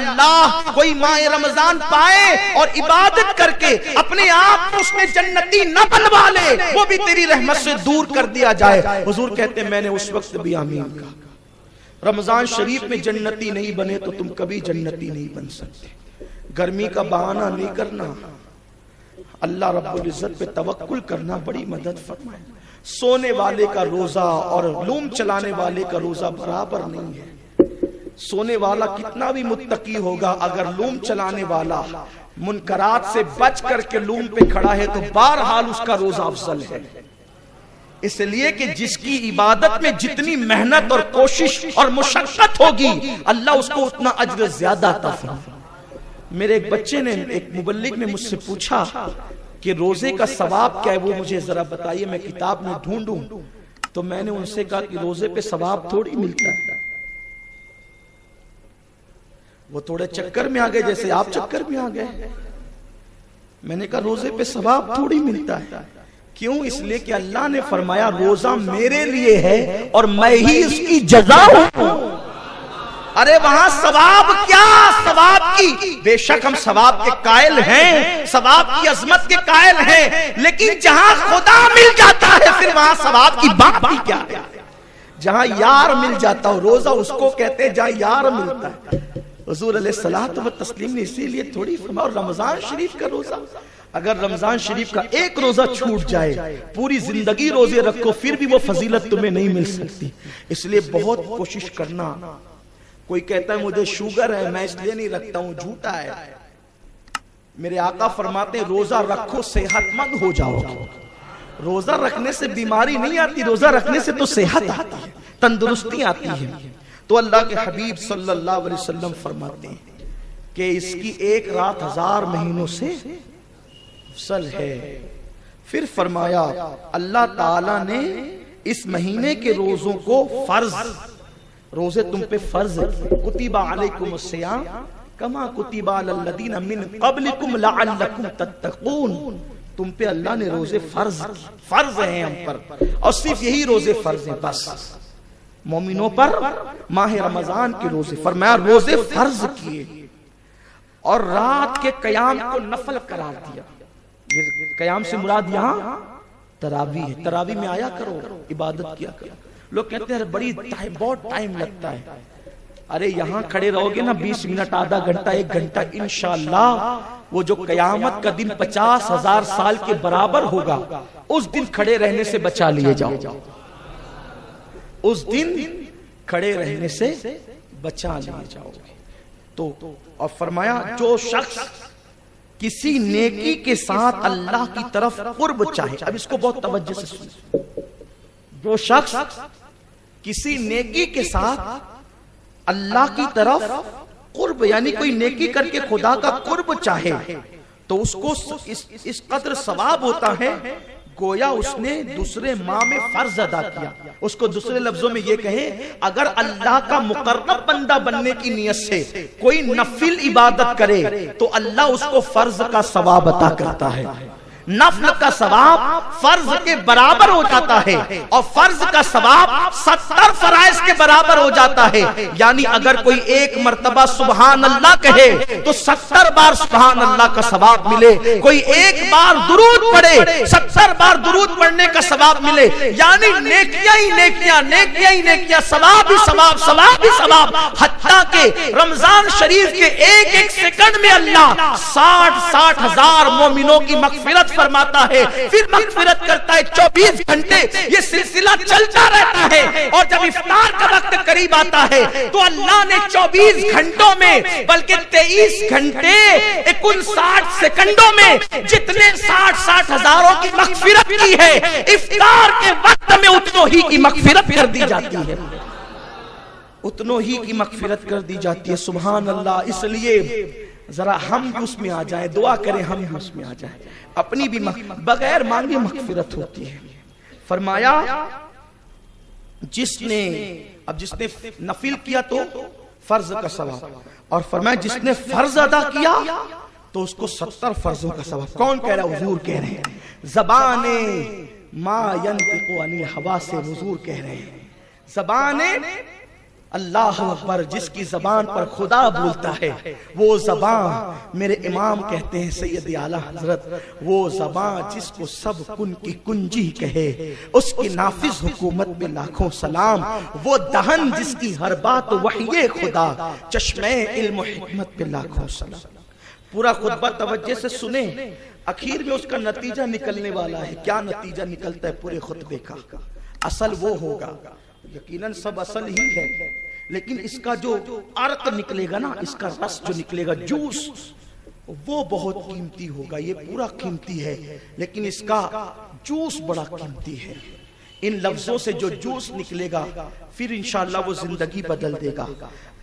اللہ کوئی ماہ رمضان پائے اور عبادت کر کے اپنے آپ اس نے جنتی نہ بنوا لے، وہ بھی تیری رحمت سے دور کر دیا جائے۔ حضور کہتے ہیں میں نے اس وقت بھی آمین کہا۔ رمضان شریف میں جنتی نہیں بنے تو تم کبھی جنتی نہیں بن سکتے۔ گرمی کا بہانہ نہیں کرنا، اللہ رب العزت پہ توکل کرنا، بڑی مدد فرمائے۔ سونے والے کا روزہ اور لوم چلانے والے کا روزہ برابر نہیں ہے۔ سونے والا کتنا بھی متقی ہوگا، اگر لوم چلانے والا منکرات سے بچ کر کے لوم پہ کھڑا ہے تو بہرحال اس کا روزہ افضل ہے۔ اس لیے کہ جس کی عبادت میں جتنی محنت اور کوشش اور مشقت ہوگی اللہ اس کو اتنا اجر زیادہ عطا فرمائے۔ میرے ایک بچے نے، ایک مبلغ نے مجھ سے پوچھا کہ روزے کا ثواب کیا ہے، وہ مجھے ذرا بتائیے، میں کتاب میں ڈھونڈوں۔ تو میں نے ان سے کہا کہ روزے پہ ثواب تھوڑی ملتا ہے۔ وہ تھوڑے چکر میں آ گئے جیسے آپ چکر میں آ گئے۔ میں نے کہا روزے پہ ثواب تھوڑی ملتا ہے۔ کیوں؟ اس لیے کہ اللہ نے فرمایا روزہ میرے لیے ہے اور میں ہی اس کی جزا ہوں۔ ارے وہاں ثواب کیا، ثواب کی بے شک ہم ثواب کے قائل ہیں، ثواب کی عظمت کے قائل ہیں، لیکن جہاں خدا مل جاتا ہے پھر وہاں ثواب کی بات بھی کیا ہے۔ جہاں یار مل جاتا ہو، روزہ اس کو کہتے ہیں جہاں یار ملتا ہے۔ حضور علیہ الصلوۃ والتسلیم نے اسی لیے تھوڑی فرمایا۔ اور رمضان شریف کا روزہ، اگر رمضان شریف کا ایک روزہ چھوٹ جائے، پوری زندگی روزے رکھو پھر بھی وہ فضیلت تمہیں نہیں مل سکتی۔ اس لیے بہت کوشش کرنا۔ کوئی کہتا ہے مجھے شوگر ہے میں اس لیے نہیں رکھتا ہوں، جھوٹا ہے۔ میرے آقا فرماتے ہیں روزہ رکھو صحت مند ہو جاؤ گے۔ روزہ رکھنے سے بیماری نہیں آتی، روزہ رکھنے سے تو صحت آتی ہے، تندرستی آتی ہے۔ تو اللہ کے حبیب صلی اللہ علیہ وسلم فرماتے ہیں کہ اس کی ایک رات 1000 مہینوں سے افضل ہے۔ پھر فرمایا اللہ تعالی نے اس مہینے کے روزوں کو فرض، روزے تم پہ فرض ہے، کتب علیکم الصیام کما کتب علی الذین من قبلکم لعلکم تتقون۔ تم پہ اللہ نے روزے فرض ہیں ہم پر، اور صرف یہی روزے فرض ہیں بس مومنوں پر۔ ماہ رمضان کے روزے، فرمایا روزے فرض کیے اور رات کے قیام کو نفل قرار دیا۔ یہ قیام سے مراد یہاں تراویح ہے، تراویح میں آیا کرو، عبادت کیا کرو۔ لوگ کہتے ہیں بڑی بہت ٹائم لگتا ہے۔ ارے یہاں کھڑے رہو گے نا 20 منٹ، آدھا گھنٹہ، 1 گھنٹہ، انشاءاللہ وہ جو قیامت کا دن 50,000 سال کے برابر ہوگا، اس دن کھڑے رہنے سے بچا لیے جاؤ، اس دن کھڑے رہنے سے بچا لیے جاؤ گے۔ تو اور فرمایا جو شخص کسی نیکی کے ساتھ اللہ کی طرف قرب چاہے، اب اس کو بہت توجہ سے سنیں، جو شخص کسی نیکی کے ساتھ اللہ کی طرف قرب، یعنی کوئی نیکی کر کے خدا کا قرب چاہے تو اس کو اس قدر ثواب ہوتا ہے گویا اس نے دوسرے ماہ میں فرض ادا کیا۔ اس کو دوسرے لفظوں میں یہ کہیں، اگر اللہ کا مقرب بندہ بننے کی نیت سے کوئی نفل عبادت کرے تو اللہ اس کو فرض کا ثواب عطا کرتا ہے۔ نفل کا ثواب فرض کے برابر ہو جاتا ہے اور فرض کا ثواب 70 فرائض کے برابر ہو جاتا ہے۔ یعنی اگر کوئی ایک مرتبہ سبحان اللہ کہے تو 70 بار سبحان اللہ کا ثواب ملے، کوئی ایک بار درود پڑھے 70 بار درود پڑھنے کا ثواب ملے۔ یعنی نیکیاں ہی نیکیاں، نیکیاں ہی نیکیاں، ثواب ہی ثواب، ثواب ہی ثواب، حتیٰ کہ رمضان شریف کے ایک ایک سیکنڈ میں اللہ 60 ہزار مومنوں کی مغفرت فرماتا ہے، پھر مغفرت کرتا ہے 24 گھنٹے۔ یہ سلسلہ چلتا رہتا ہے اور جب افطار کا وقت قریب آتا ہے تو اللہ نے 24 گھنٹوں میں بلکہ 23 گھنٹے 59 سیکنڈوں میں جتنے 60 ہزاروں کی مغفرت کی ہے، افطار کے وقت میں اتنوں ہی کی مغفرت کر دی جاتی ہے، اتنوں ہی کی مغفرت کر دی جاتی ہے۔ سبحان اللہ۔ اس لیے ذرا ہم بھی اس میں آ جائیں، دعا کریں ہم بھی اس میں آ جائیں، اپنی بھی بغیر مانگے مغفرت ہوتی ہے۔ فرمایا جس نے نفل کیا تو فرض کا ثواب، اور فرمایا جس نے فرض ادا کیا تو اس کو 70 فرضوں کا ثواب۔ کون کہہ رہا ہے؟ حضور کہہ رہے ہیں۔ زبان ما ینطق عن الہوا سے حضور کہہ رہے ہیں، زبان اللہ اکبر، جس کی زبان پر خدا بولتا ہے وہ زبان، میرے امام کہتے ہیں سید اعلیٰ حضرت، وہ زبان جس کو سب کن کی کنجی کہے، اس کی نافذ حکومت میں لاکھوں سلام، وہ دہن جس کی ہر بات وحی خدا، چشمے علم و حکمت پہ لاکھوں سلام۔ پورا خطبہ توجہ سے سنیں، اخیر میں اس کا نتیجہ نکلنے والا ہے۔ کیا نتیجہ نکلتا ہے پورے خطبے کا؟ اصل وہ ہوگا، یقیناً سب اصل ہی ہے، لیکن اس کا جو عرق نکلے گا نا، اس کا رس جو نکلے گا، جوس، وہ بہت قیمتی ہوگا۔ یہ پورا قیمتی ہے لیکن اس کا جوس بڑا قیمتی ہے۔ ان لفظوں سے جو جوس نکلے گا پھر انشاءاللہ وہ زندگی بدل دے گا۔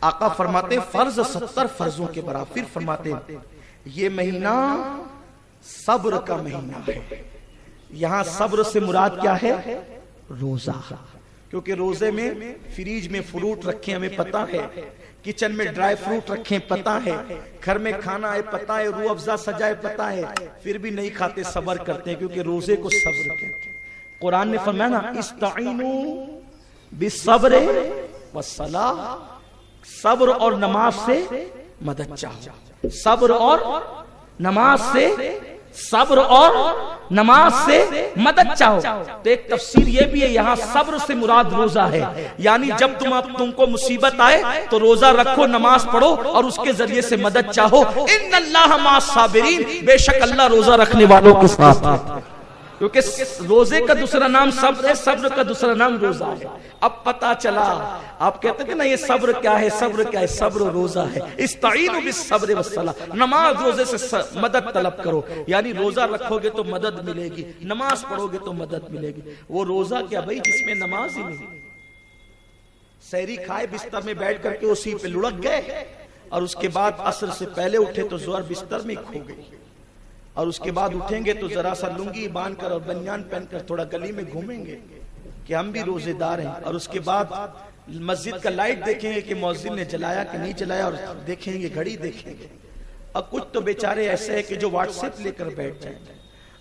آقا فرماتے ہیں فرض 70 فرضوں کے برابر، پھر فرماتے ہیں یہ مہینہ صبر کا مہینہ ہے۔ یہاں صبر سے مراد کیا ہے؟ روزہ، کیونکہ روزے میں فریج میں فروٹ رکھیں ہمیں پتا ہے، کچن میں ڈرائی فروٹ رکھیں پتا ہے، گھر میں کھانا ہے پتا ہے، روح افزا سجائے پتا ہے، پھر بھی نہیں کھاتے، صبر کرتے ہیں کیونکہ روزے کو صبر کہتے ہیں۔ قرآن نے فرمایا نا استعینوا بالصبر والصلاۃ، صبر اور نماز سے مدد چاہو، صبر اور نماز سے، صبر اور نماز سے مدد چاہو۔ تو ایک تفسیر یہ بھی ہے یہاں صبر سے مراد روزہ ہے، یعنی جب تم کو مصیبت آئے تو روزہ رکھو، نماز پڑھو اور اس کے ذریعے سے مدد چاہو۔ ان اللہ مع الصابرین، بے شک اللہ روزہ رکھنے والوں کے ساتھ ہے، کیونکہ روزے کا دوسرا نام صبر ہے، صبر کا دوسرا نام روزہ ہے۔ اب پتا چلا، آپ کہتے ہیں کہ نا یہ صبر کیا ہے، صبر کیا ہے؟ صبر روزہ ہے۔ استعینوا بالصبر والصلاۃ، نماز روزے سے مدد طلب کرو، یعنی روزہ رکھو گے تو مدد ملے گی، نماز پڑھو گے تو مدد ملے گی۔ وہ روزہ کیا بھائی جس میں نماز ہی نہیں، سحری کھائے بستر میں بیٹھ کر کے اسی پہ لڑک گئے، اور اس کے بعد عصر سے پہلے اٹھے تو ظہر بستر میں کھو گئی، اور اس کے بعد اٹھیں گے تو ذرا سا لنگی باندھ کر اور بنیان پہن کر تھوڑا گلی میں گھومیں گے کہ ہم بھی روزے دار ہیں، اور اس کے بعد مسجد کا لائٹ دیکھیں گے کہ مؤذن نے جلایا کہ نہیں جلایا، اور دیکھیں گے گھڑی دیکھیں گے۔ اور کچھ تو بیچارے ایسے ہیں کہ جو واٹس ایپ لے کر بیٹھ جائیں گے،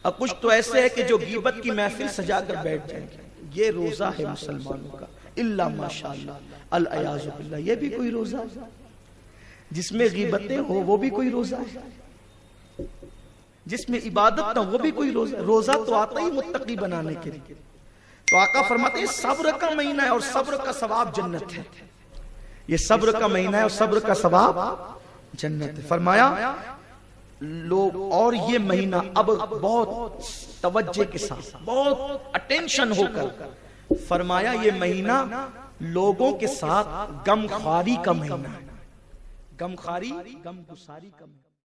اور کچھ تو ایسے ہیں کہ جو غیبت کی محفل سجا کر بیٹھ جائیں گے۔ یہ روزہ ہے مسلمانوں کا، الا ماشاءاللہ العیاذ باللہ، یہ بھی کوئی روزہ ہے؟ جس میں غیبتیں ہو وہ بھی کوئی روزہ ہے؟ جس میں عبادت نہ وہ بھی کوئی روزہ؟ روزہ تو آتا ہی متقی بنانے کے لیے۔ تو آقا فرماتے ہیں صبر کا مہینہ ہے اور صبر کا ثواب جنت ہے۔ یہ صبر کا مہینہ ہے اور صبر کا ثواب جنت ہے۔ فرمایا لوگ، اور یہ مہینہ اب بہت توجہ کے ساتھ، بہت اٹینشن ہو کر فرمایا یہ مہینہ لوگوں کے ساتھ غم خواری کا مہینہ ہے، غم خواری، غم گساری کا مہینہ۔